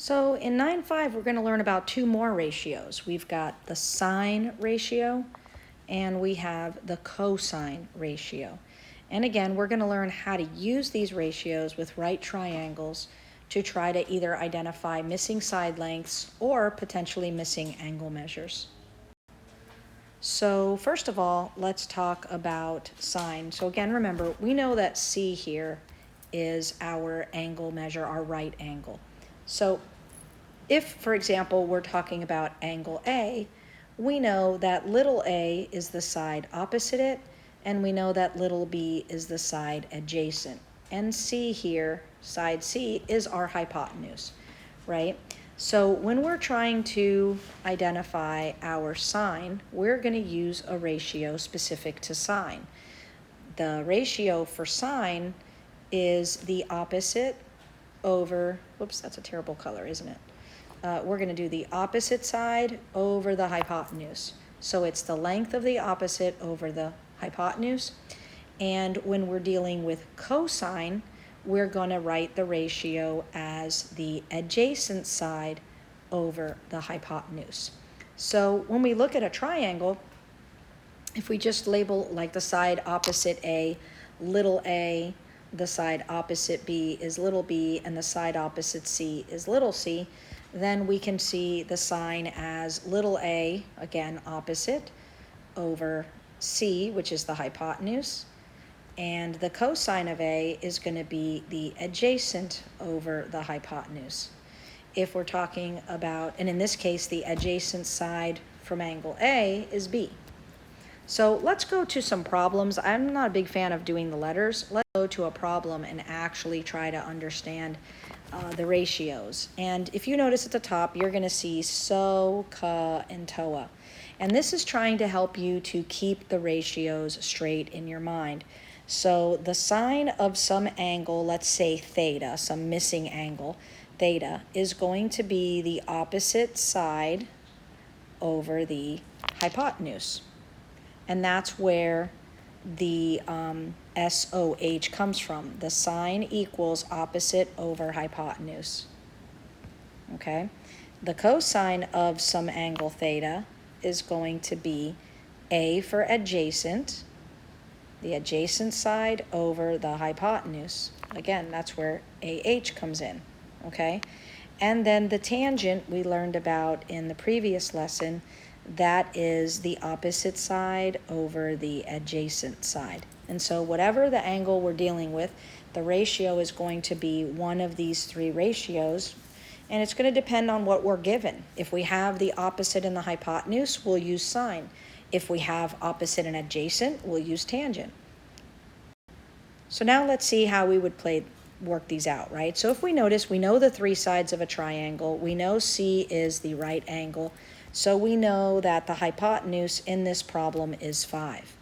So in 9.5, we're going to learn about two more ratios. We've got the sine ratio and we have the cosine ratio. And again, we're going to learn how to use these ratios with right triangles to try to either identify missing side lengths or potentially missing angle measures. So first of all, let's talk about sine. So again, remember, we know that C here is our angle measure, our right angle. So if, for example, we're talking about angle A, we know that little a is the side opposite it, and we know that little b is the side adjacent. And C here, side C, is our hypotenuse, right? So when we're trying to identify our sine, we're going to use a ratio specific to sine. The ratio for sine is the opposite over, whoops, that's a terrible color, isn't it? We're going to do the opposite side over the hypotenuse. So it's the length of the opposite over the hypotenuse. And when we're dealing with cosine, we're going to write the ratio as the adjacent side over the hypotenuse. So when we look at a triangle, if we just label like the side opposite A, the side opposite B is little b, and the side opposite C is little c, then we can see the sine as little a, again opposite, over C, which is the hypotenuse, and the cosine of A is going to be the adjacent over the hypotenuse. If we're talking about, and in this case, the adjacent side from angle A is B. So let's go to some problems. I'm not a big fan of doing the letters. Let's go to a problem and actually try to understand the ratios. And if you notice at the top, you're going to see so, ca, and toa. And this is trying to help you to keep the ratios straight in your mind. So the sine of some angle, let's say theta, some missing angle, theta, is going to be the opposite side over the hypotenuse. And that's where the SOH comes from. The sine equals opposite over hypotenuse. Okay? The cosine of some angle theta is going to be A for adjacent, the adjacent side over the hypotenuse. Again, that's where AH comes in. Okay? And then the tangent we learned about in the previous lesson, that is the opposite side over the adjacent side. And so whatever the angle we're dealing with, the ratio is going to be one of these three ratios, and it's going to depend on what we're given. If we have the opposite and the hypotenuse, we'll use sine. If we have opposite and adjacent, we'll use tangent. So now let's see how we would work these out, right? So if we notice, we know the three sides of a triangle. We know C is the right angle. So we know that the hypotenuse in this problem is 5.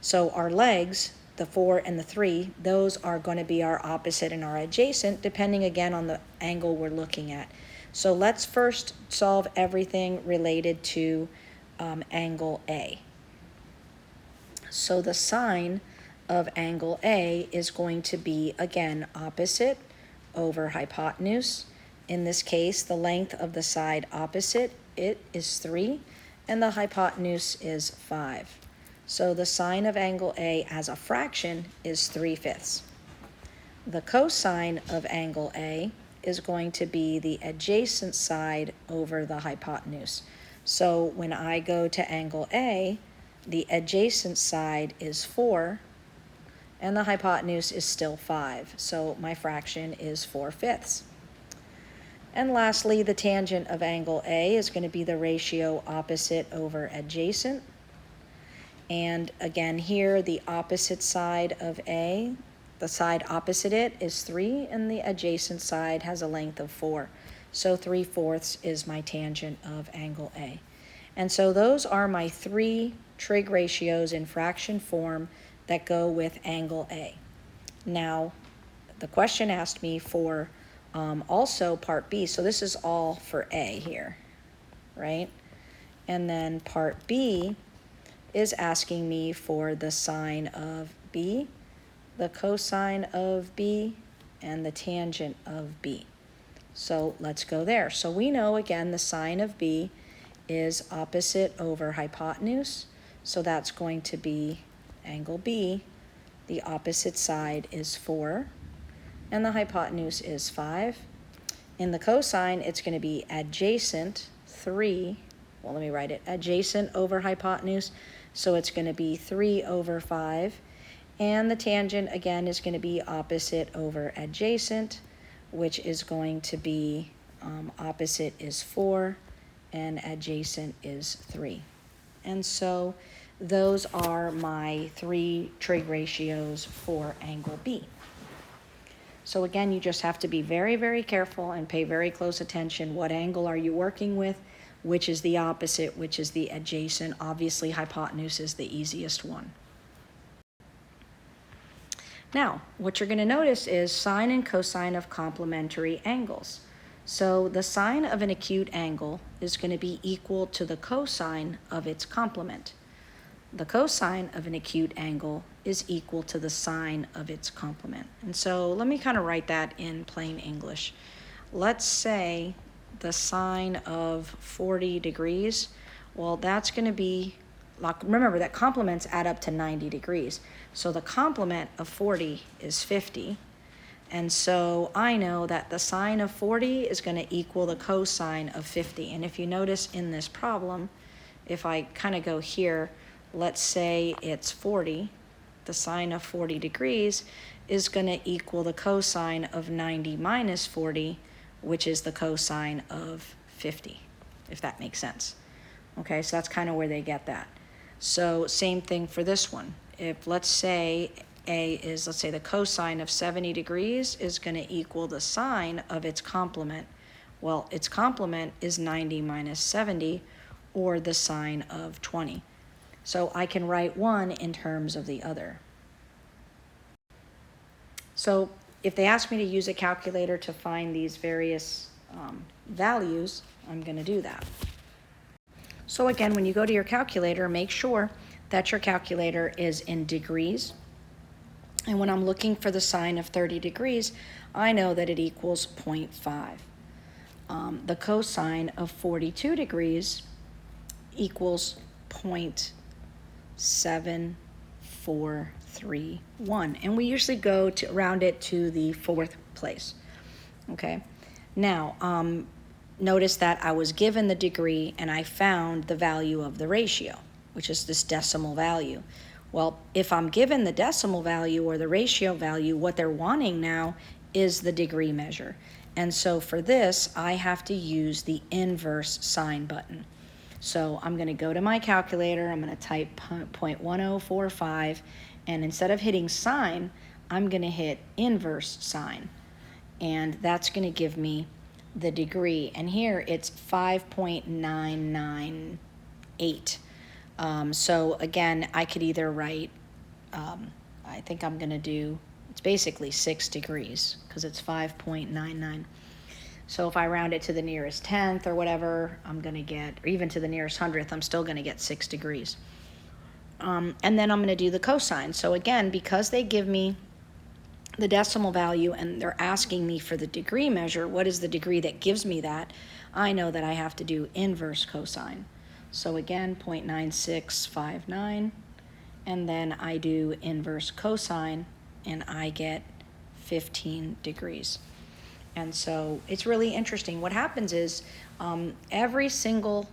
So our legs, the 4 and the 3, those are going to be our opposite and our adjacent, depending again on the angle we're looking at. So let's first solve everything related to angle A. So the sine of angle A is going to be, again, opposite over hypotenuse. In this case, the length of the side opposite, it is 3, and the hypotenuse is 5. So the sine of angle A as a fraction is 3/5. The cosine of angle A is going to be the adjacent side over the hypotenuse. So when I go to angle A, the adjacent side is 4, and the hypotenuse is still 5. So my fraction is 4/5. And lastly, the tangent of angle A is going to be the ratio opposite over adjacent. And again here, the opposite side of A, the side opposite it is 3, and the adjacent side has a length of 4. So 3/4 is my tangent of angle A. And so those are my three trig ratios in fraction form that go with angle A. Now, the question asked me for also part B, so this is all for A here, right? And then part B is asking me for the sine of B, the cosine of B, and the tangent of B. So let's go there. So we know, again, the sine of B is opposite over hypotenuse. So that's going to be angle B. The opposite side is 4, and the hypotenuse is 5. In the cosine, it's going to be adjacent 3. Well, let me write it. Adjacent over hypotenuse, so it's going to be 3 over 5. And the tangent, again, is going to be opposite over adjacent, which is going to be opposite is 4, and adjacent is 3. And so those are my 3 trig ratios for angle B. So again, you just have to be very, very careful and pay very close attention. What angle are you working with? Which is the opposite? Which is the adjacent? Obviously, hypotenuse is the easiest one. Now, what you're going to notice is sine and cosine of complementary angles. So the sine of an acute angle is going to be equal to the cosine of its complement. The cosine of an acute angle is equal to the sine of its complement. And so let me kind of write that in plain English. Let's say the sine of 40 degrees, well, that's going to be, remember that complements add up to 90 degrees. So the complement of 40 is 50. And so I know that the sine of 40 is going to equal the cosine of 50. And if you notice in this problem, if I kind of go here, let's say it's 40, the sine of 40 degrees is going to equal the cosine of 90 minus 40, which is the cosine of 50, if that makes sense. Okay, so that's kind of where they get that. So same thing for this one. If let's say let's say the cosine of 70 degrees is going to equal the sine of its complement. Well, its complement is 90 minus 70, or the sine of 20. So I can write one in terms of the other. So if they ask me to use a calculator to find these various values, I'm going to do that. So again, when you go to your calculator, make sure that your calculator is in degrees. And when I'm looking for the sine of 30 degrees, I know that it equals 0.5. The cosine of 42 degrees equals 0.7431. And we usually go to round it to the 4th place. Okay. Now, notice that I was given the degree and I found the value of the ratio, which is this decimal value. Well, if I'm given the decimal value or the ratio value, what they're wanting now is the degree measure. And so for this, I have to use the inverse sine button. So I'm going to go to my calculator, I'm going to type 0.1045, and instead of hitting sine, I'm going to hit inverse sine. And that's going to give me the degree. And here it's 5.998. So again, I could either write, I think I'm going to do, it's basically 6 degrees because it's 5.99. So if I round it to the nearest 10th or whatever, I'm going to get, or even to the nearest 100th, I'm still going to get 6 degrees. And then I'm going to do the cosine. So again, because they give me the decimal value and they're asking me for the degree measure, what is the degree that gives me that? I know that I have to do inverse cosine. So again, 0.9659, and then I do inverse cosine, and I get 15 degrees. And so it's really interesting. What happens is every single,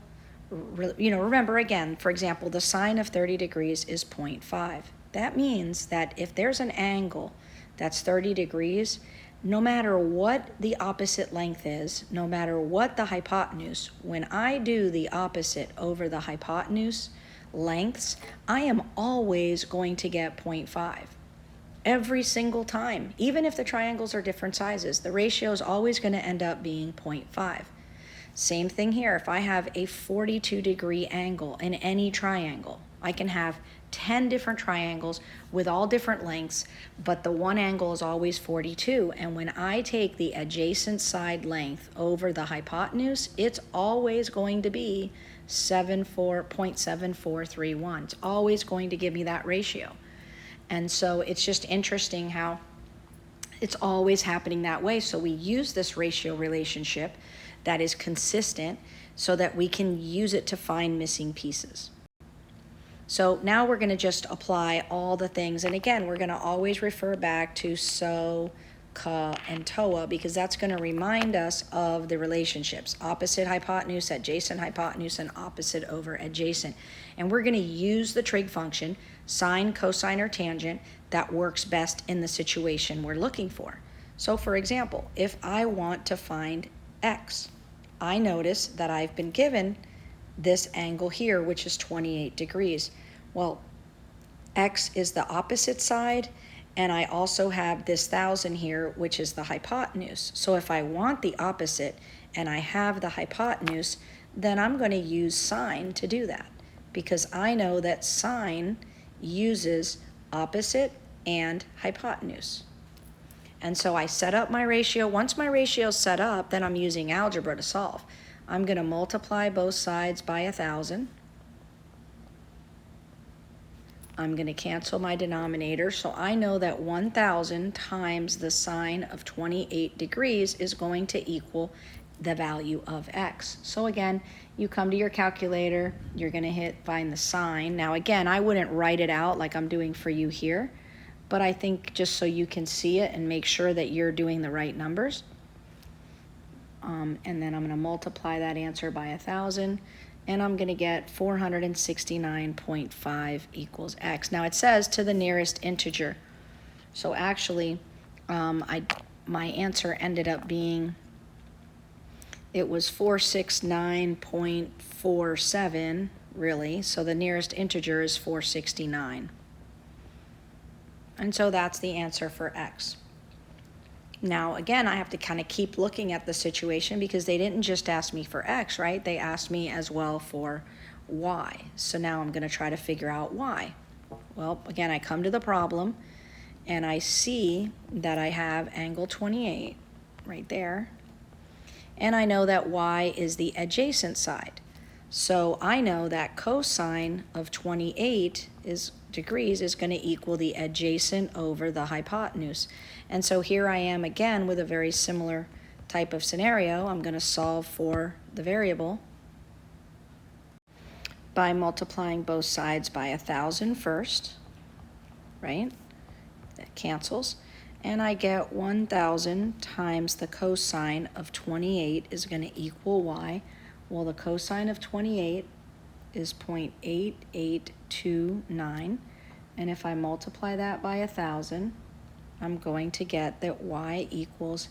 remember again, for example, the sine of 30 degrees is 0.5. That means that if there's an angle that's 30 degrees, no matter what the opposite length is, no matter what the hypotenuse, when I do the opposite over the hypotenuse lengths, I am always going to get 0.5. Every single time. Even if the triangles are different sizes, the ratio is always going to end up being 0.5. Same thing here. If I have a 42 degree angle in any triangle, I can have 10 different triangles with all different lengths, but the one angle is always 42. And when I take the adjacent side length over the hypotenuse, it's always going to be 0.7431. It's always going to give me that ratio. And so it's just interesting how It's always happening that way. So we use this ratio relationship that is consistent so that we can use it to find missing pieces. So now we're going to just apply all the things. And again, we're going to always refer back to SO, CA, and TOA because that's going to remind us of the relationships. Opposite hypotenuse, adjacent hypotenuse, and opposite over adjacent. And we're going to use the trig function, sine, cosine, or tangent, that works best in the situation we're looking for. So for example, if I want to find x, I notice that I've been given this angle here, which is 28 degrees. Well, x is the opposite side, and I also have this 1,000 here, which is the hypotenuse. So if I want the opposite and I have the hypotenuse, then I'm going to use sine to do that because I know that sine uses opposite and hypotenuse. And so I set up my ratio. Once my ratio is set up, then I'm using algebra to solve. I'm going to multiply both sides by 1,000. I'm going to cancel my denominator. So I know that 1,000 times the sine of 28 degrees is going to equal the value of x. So again, you come to your calculator, you're going to find the sine. Now again, I wouldn't write it out like I'm doing for you here, but I think just so you can see it and make sure that you're doing the right numbers. And then I'm going to multiply that answer by 1,000, and I'm going to get 469.5 equals x. Now it says to the nearest integer. So actually, my answer ended up being, it was 469.47, really. So the nearest integer is 469. And so that's the answer for x. Now, again, I have to kind of keep looking at the situation because they didn't just ask me for x, right? They asked me as well for y. So now I'm going to try to figure out y. Well, again, I come to the problem, and I see that I have angle 28 right there. And I know that y is the adjacent side. So I know that cosine of 28 degrees is going to equal the adjacent over the hypotenuse. And so here I am again with a very similar type of scenario. I'm going to solve for the variable by multiplying both sides by 1,000 first, right? That cancels. And I get 1,000 times the cosine of 28 is going to equal y. Well, the cosine of 28 is 0.8829. And if I multiply that by 1,000, I'm going to get that y equals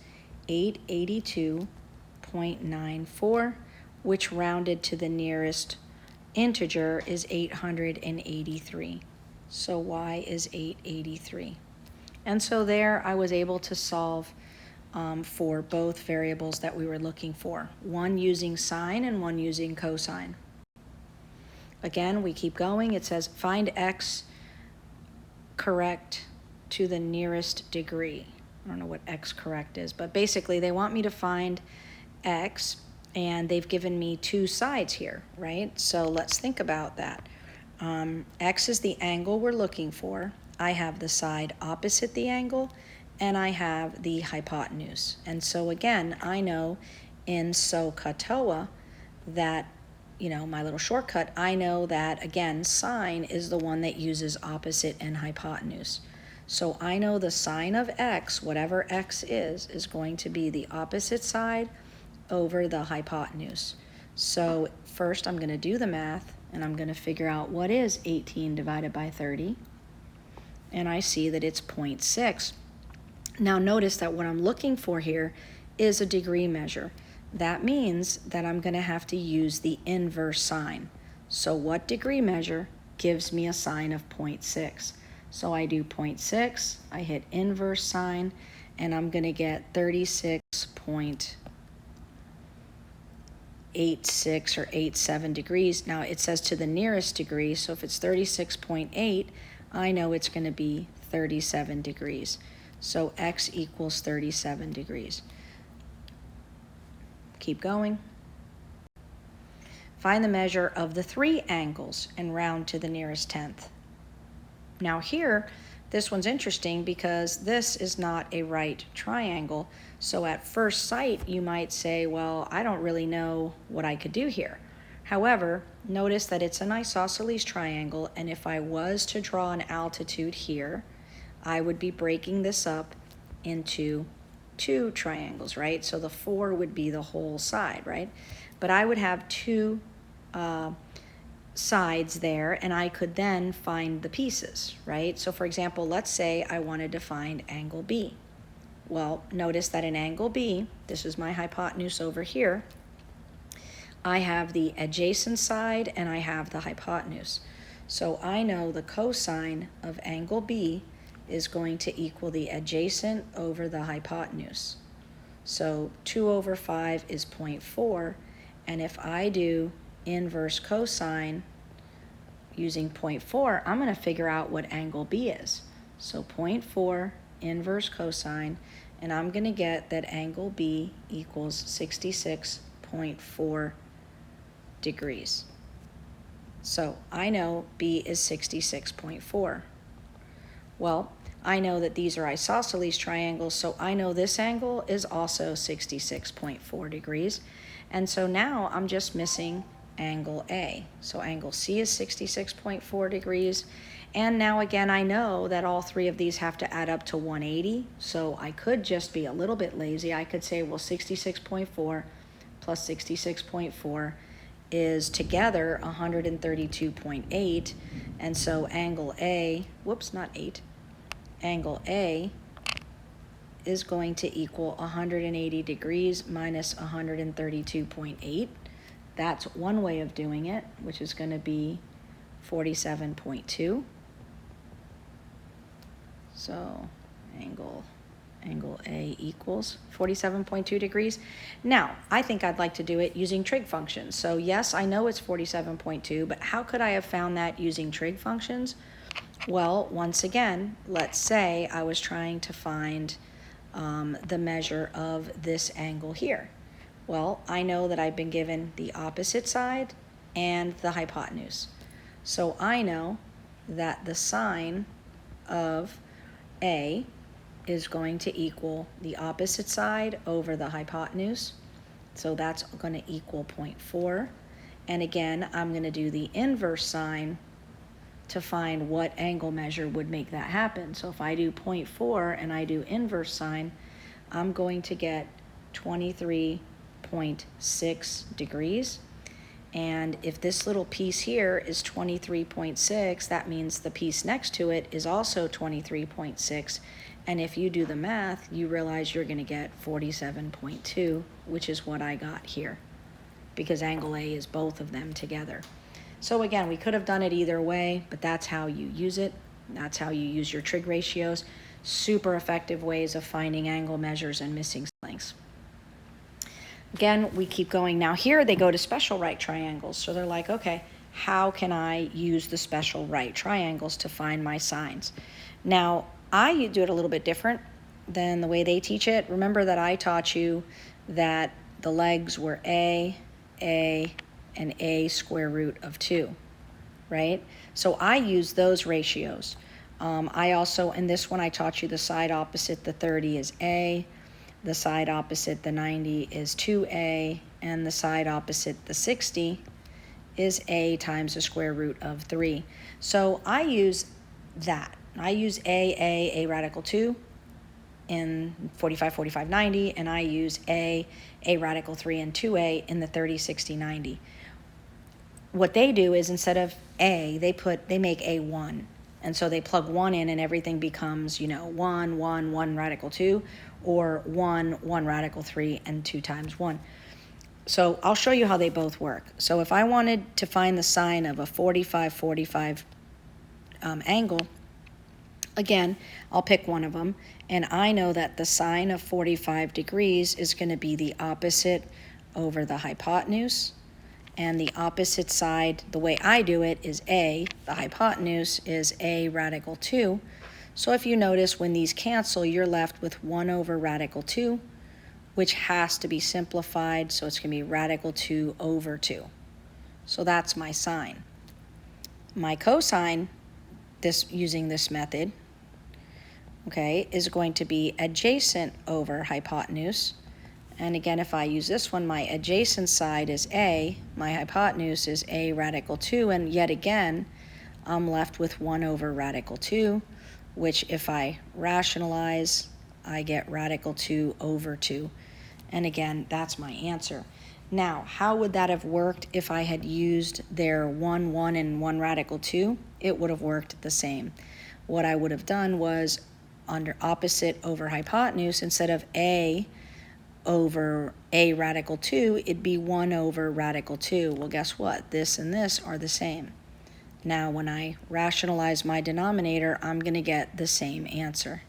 882.94, which rounded to the nearest integer is 883. So y is 883. And so there I was able to solve for both variables that we were looking for, one using sine and one using cosine. Again, we keep going. It says find x correct to the nearest degree. I don't know what x correct is, but basically they want me to find x, and they've given me two sides here, right? So let's think about that. X is the angle we're looking for. I have the side opposite the angle, and I have the hypotenuse. And so again, I know in SOHCAHTOA that, my little shortcut, I know that, again, sine is the one that uses opposite and hypotenuse. So I know the sine of x, whatever x is going to be the opposite side over the hypotenuse. So first I'm going to do the math, and I'm going to figure out what is 18 divided by 30. And I see that it's 0.6. Now notice that what I'm looking for here is a degree measure. That means that I'm going to have to use the inverse sine. So what degree measure gives me a sine of 0.6? So I do 0.6, I hit inverse sine, and I'm going to get 36.86 or 87 degrees. Now it says to the nearest degree, so if it's 36.8, I know it's going to be 37 degrees. So x equals 37 degrees. Keep going. Find the measure of the three angles and round to the nearest tenth. Now here, this one's interesting because this is not a right triangle. So at first sight, you might say, well, I don't really know what I could do here. However, notice that it's an isosceles triangle, and if I was to draw an altitude here, I would be breaking this up into two triangles, right? So the 4 would be the whole side, right? But I would have two sides there, and I could then find the pieces, right? So for example, let's say I wanted to find angle B. Well, notice that in angle B, this is my hypotenuse over here, I have the adjacent side and I have the hypotenuse. So I know the cosine of angle B is going to equal the adjacent over the hypotenuse. So 2 over 5 is 0.4, and if I do inverse cosine using 0.4, I'm going to figure out what angle B is. So 0.4 inverse cosine, and I'm going to get that angle B equals 66.4 degrees. So I know B is 66.4. Well, I know that these are isosceles triangles, so I know this angle is also 66.4 degrees. And so now I'm just missing angle A. So angle C is 66.4 degrees. And now again, I know that all three of these have to add up to 180. So I could just be a little bit lazy. I could say, well, 66.4 plus 66.4 is together 132.8. And so angle A, whoops, not 8, angle A is going to equal 180 degrees minus 132.8. That's one way of doing it, which is going to be 47.2. So angle A equals 47.2 degrees. Now, I think I'd like to do it using trig functions. So yes, I know it's 47.2, but how could I have found that using trig functions? Well, once again, let's say I was trying to find the measure of this angle here. Well, I know that I've been given the opposite side and the hypotenuse. So I know that the sine of A is going to equal the opposite side over the hypotenuse. So that's going to equal 0.4. And again, I'm going to do the inverse sine to find what angle measure would make that happen. So if I do 0.4 and I do inverse sine, I'm going to get 23.6 degrees. And if this little piece here is 23.6, that means the piece next to it is also 23.6. And if you do the math, you realize you're going to get 47.2, which is what I got here, because angle A is both of them together. So again, we could have done it either way, but that's how you use it. That's how you use your trig ratios. Super effective ways of finding angle measures and missing lengths. Again, we keep going. Now here they go to special right triangles. So they're like, okay, how can I use the special right triangles to find my sines? Now, I do it a little bit different than the way they teach it. Remember that I taught you that the legs were A, and A square root of 2, right? So I use those ratios. I also, in this one, I taught you the side opposite the 30 is A, the side opposite the 90 is 2A, and the side opposite the 60 is A times the square root of 3. So I use that. I use A radical 2 in 45, 45, 90, and I use A radical 3 and 2A in the 30, 60, 90. What they do is instead of A, they make A 1. And so they plug 1 in and everything becomes, 1, 1, 1 radical 2, or 1, 1 radical 3, and 2 times 1. So I'll show you how they both work. So if I wanted to find the sine of a 45, 45 angle, again, I'll pick one of them, and I know that the sine of 45 degrees is going to be the opposite over the hypotenuse, and the opposite side, the way I do it, is A. The hypotenuse is A radical 2. So if you notice, when these cancel, you're left with 1 over radical 2, which has to be simplified, so it's going to be radical 2 over 2. So that's my sine. My cosine, using this method, okay, is going to be adjacent over hypotenuse. And again, if I use this one, my adjacent side is A, my hypotenuse is A radical 2, and yet again, I'm left with 1 over radical 2, which if I rationalize, I get radical 2 over 2. And again, that's my answer. Now, how would that have worked if I had used their 1, 1, and 1 radical 2? It would have worked the same. What I would have done was, under opposite over hypotenuse, instead of A over A radical 2, it'd be 1 over radical 2. Well, guess what? This and this are the same. Now, when I rationalize my denominator, I'm going to get the same answer.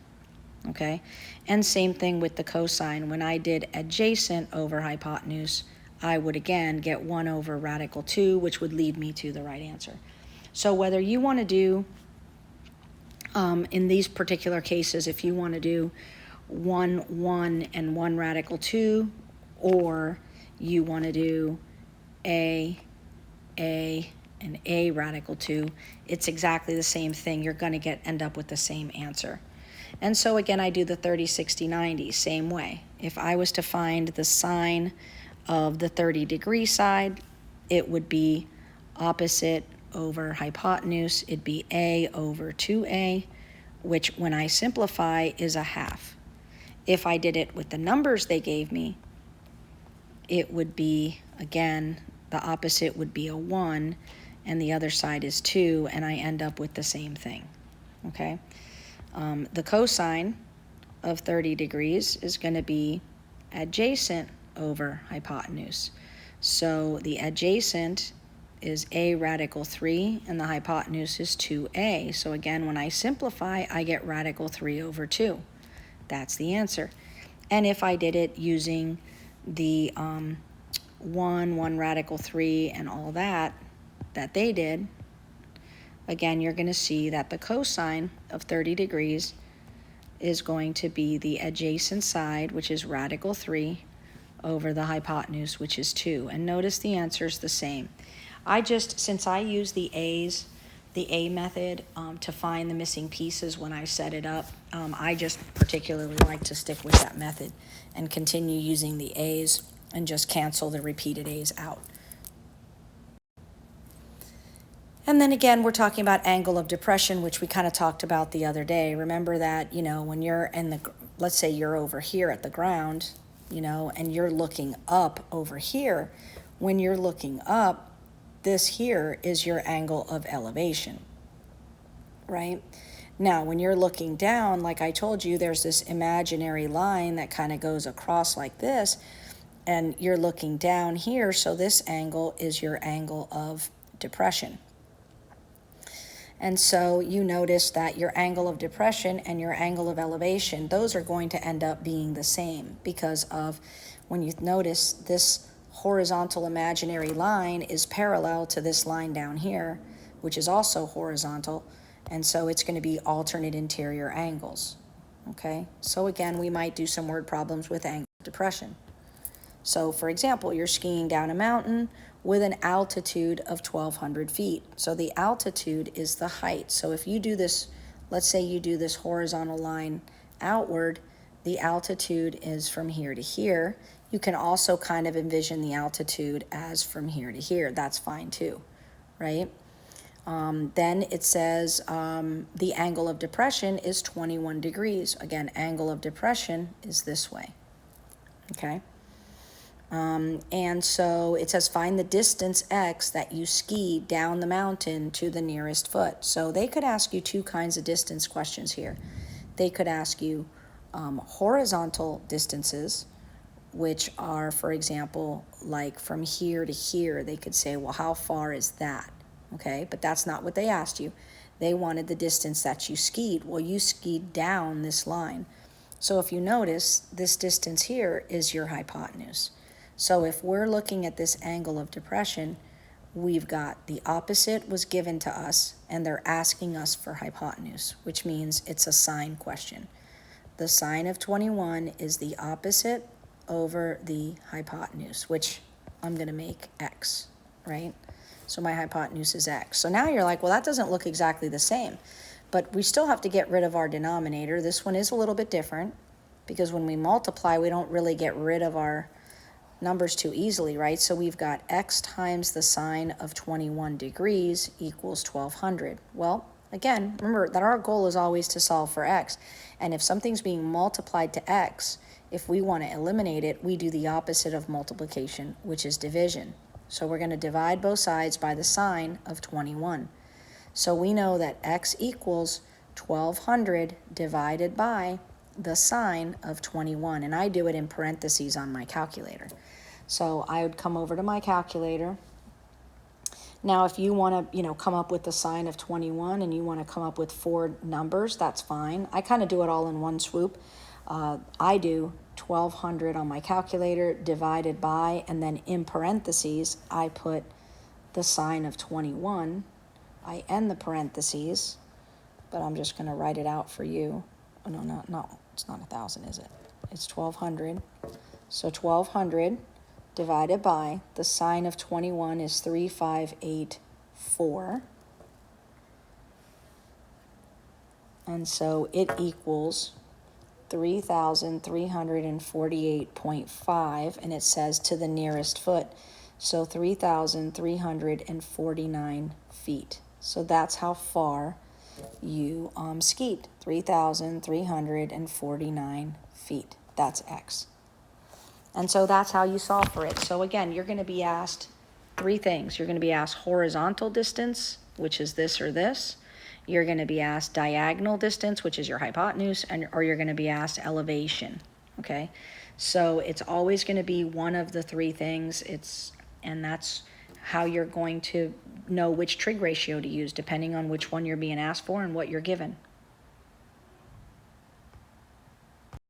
Okay? And same thing with the cosine. When I did adjacent over hypotenuse, I would again get 1 over radical 2, which would lead me to the right answer. So whether you want to do, in these particular cases, if you want to do 1, 1, and 1 radical 2, or you want to do A, and A radical 2, it's exactly the same thing. You're going to end up with the same answer. And so again, I do the 30, 60, 90, same way. If I was to find the sine of the 30-degree side, it would be opposite over hypotenuse. It'd be A over 2A, which when I simplify is a half. If I did it with the numbers they gave me, it would be, again, the opposite would be a 1, and the other side is 2, and I end up with the same thing, okay? The cosine of 30 degrees is going to be adjacent over hypotenuse. So the adjacent is A radical 3, and the hypotenuse is 2A. So again, when I simplify, I get radical 3 over 2. That's the answer. And if I did it using the 1 radical 3, and all that they did, again, you're going to see that the cosine of 30 degrees is going to be the adjacent side, which is radical 3, over the hypotenuse, which is 2. And notice the answer is the same. Since I use the A method to find the missing pieces when I set it up, I just particularly like to stick with that method and continue using the A's and just cancel the repeated A's out. And then again, we're talking about angle of depression, which we kind of talked about the other day. Remember that, when you're let's say you're over here at the ground, and you're looking up over here. When you're looking up, this here is your angle of elevation, right? Now, when you're looking down, like I told you, there's this imaginary line that kind of goes across like this, and you're looking down here, so this angle is your angle of depression. And so you notice that your angle of depression and your angle of elevation, those are going to end up being the same because of, when you notice this horizontal imaginary line is parallel to this line down here, which is also horizontal, and so it's going to be alternate interior angles, okay? So again, we might do some word problems with angle of depression. So for example, you're skiing down a mountain with an altitude of 1,200 feet. So the altitude is the height. So if you do this, let's say you do this horizontal line outward, the altitude is from here to here. You can also kind of envision the altitude as from here to here. That's fine too, right? Then it says the angle of depression is 21 degrees. Again, angle of depression is this way, okay? And so it says find the distance x that you ski down the mountain to the nearest foot. So they could ask you two kinds of distance questions here. They could ask you horizontal distances, which are, for example, like from here to here. They could say, well, how far is that? Okay, but that's not what they asked you. They wanted the distance that you skied. Well, you skied down this line. So if you notice, this distance here is your hypotenuse. So if we're looking at this angle of depression, we've got the opposite was given to us, and they're asking us for hypotenuse, which means it's a sine question. The sine of 21 is the opposite over the hypotenuse, which I'm going to make x, right? So my hypotenuse is x. So now you're like, well, that doesn't look exactly the same. but we still have to get rid of our denominator. This one is a little bit different because when we multiply, we don't really get rid of our numbers too easily, right? So we've got x times the sine of 21 degrees equals 1200. Well, again, remember that our goal is always to solve for x. And if something's being multiplied to x, if we want to eliminate it, we do the opposite of multiplication, which is division. So we're going to divide both sides by the sine of 21. So we know that x equals 1200 divided by the sine of 21. And I do it in parentheses on my calculator. So I would come over to my calculator. Now, if you want to, come up with the sine of 21 and you want to come up with 4 numbers, that's fine. I kind of do it all in one swoop. I do 1200 on my calculator divided by, and then in parentheses, I put the sine of 21. I end the parentheses, but I'm just going to write it out for you. Oh, no, it's not 1,000, is it? It's 1200. So 1200 divided by the sine of 21 is 3584. And so it equals 3,348.5, and it says to the nearest foot. So 3,349 feet. So that's how far you skied, 3,349 feet. That's x. And so that's how you solve for it. So again, you're going to be asked 3 things. You're going to be asked horizontal distance, which is this or this. You're going to be asked diagonal distance, which is your hypotenuse, or you're going to be asked elevation, okay? So it's always going to be one of the 3 things. And that's how you're going to know which trig ratio to use, depending on which one you're being asked for and what you're given.